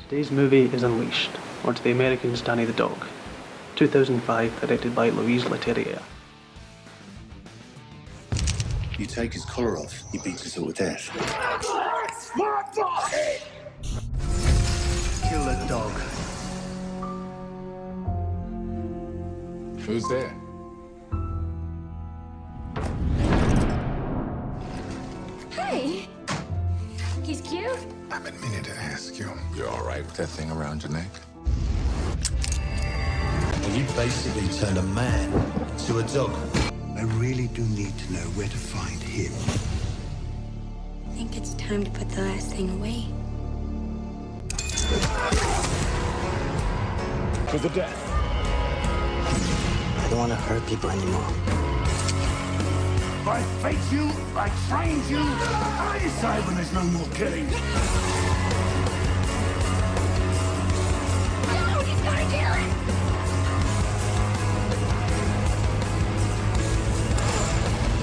Today's movie is Unleashed, or to the Americans, Danny the Dog. 2005, directed by Louise Leterrier. You take his collar off, he beats us all to death. Kill the dog. Who's there? Hey! He's cute. I've been meaning to ask you. You're all right with that thing around your neck? Well, you basically turned a man into a dog. I really do need to know where to find him. I think it's time to put the last thing away. To the death. I don't want to hurt people anymore. I fight you, I train you, I decide when there's no more killing. No, he's gonna kill it!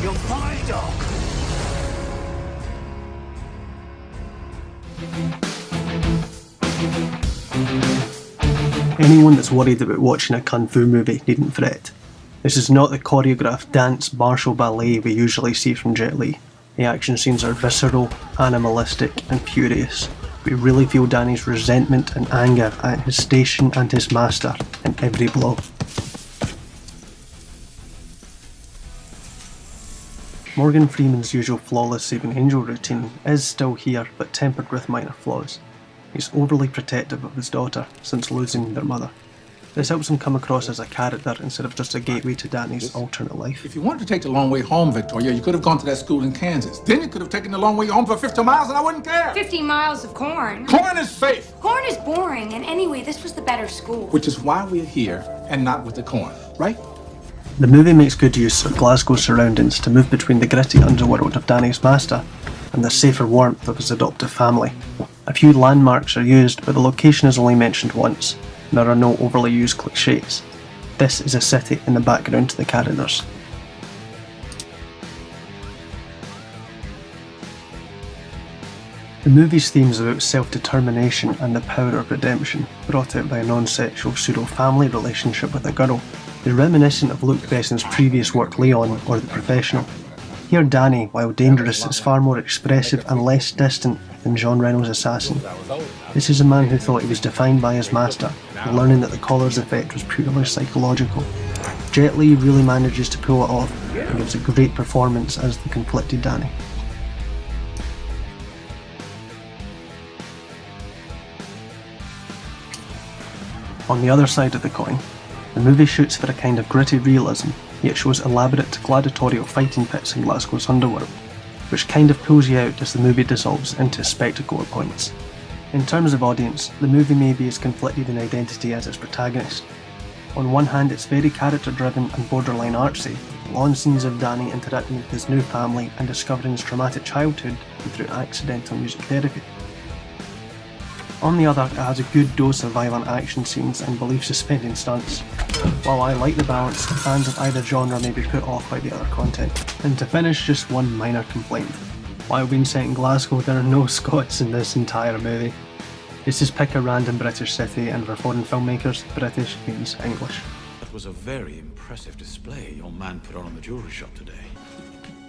You're my dog. Anyone that's worried about watching a kung fu movie needn't fret. This is not the choreographed dance martial ballet we usually see from Jet Li. The action scenes are visceral, animalistic and furious. We really feel Danny's resentment and anger at his station and his master in every blow. Morgan Freeman's usual flawless saving angel routine is still here, but tempered with minor flaws. He's overly protective of his daughter since losing their mother. This helps him come across as a character instead of just a gateway to Danny's alternate life. If you wanted to take the long way home, Victoria, you could have gone to that school in Kansas. Then you could have taken the long way home for 50 miles and I wouldn't care. 50 miles of corn. Corn is safe. Corn is boring, and anyway, this was the better school. Which is why we're here and not with the corn, right? The movie makes good use of Glasgow's surroundings to move between the gritty underworld of Danny's master and the safer warmth of his adoptive family. A few landmarks are used, but the location is only mentioned once, and there are no overly used cliches. This is a city in the background to the characters. The movie's themes about self-determination and the power of redemption, brought out by a non-sexual pseudo-family relationship with a girl, is reminiscent of Luc Besson's previous work Leon or The Professional. Here Danny, while dangerous, is far more expressive and less distant than Jean Reno's assassin. This is a man who thought he was defined by his master, learning that the collar's effect was purely psychological. Jet Li really manages to pull it off and gives a great performance as the conflicted Danny. On the other side of the coin, the movie shoots for a kind of gritty realism, yet shows elaborate gladiatorial fighting pits in Glasgow's underworld, which kind of pulls you out as the movie dissolves into spectacle at points. In terms of audience, the movie may be as conflicted in identity as its protagonist. On one hand, it's very character-driven and borderline artsy, long scenes of Danny interacting with his new family and discovering his traumatic childhood through accidental music therapy. On the other, it has a good dose of violent action scenes and belief-suspending stunts. While I like the balance, fans of either genre may be put off by the other content. And to finish, just one minor complaint. While being set in Glasgow, there are no Scots in this entire movie. Let's just pick a random British city, and for foreign filmmakers, British means English. That was a very impressive display your man put on the jewelry shop today.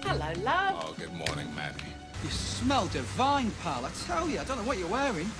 Hello, love. Oh, good morning, Maddie. You smell divine, pal. I tell you, I don't know what you're wearing.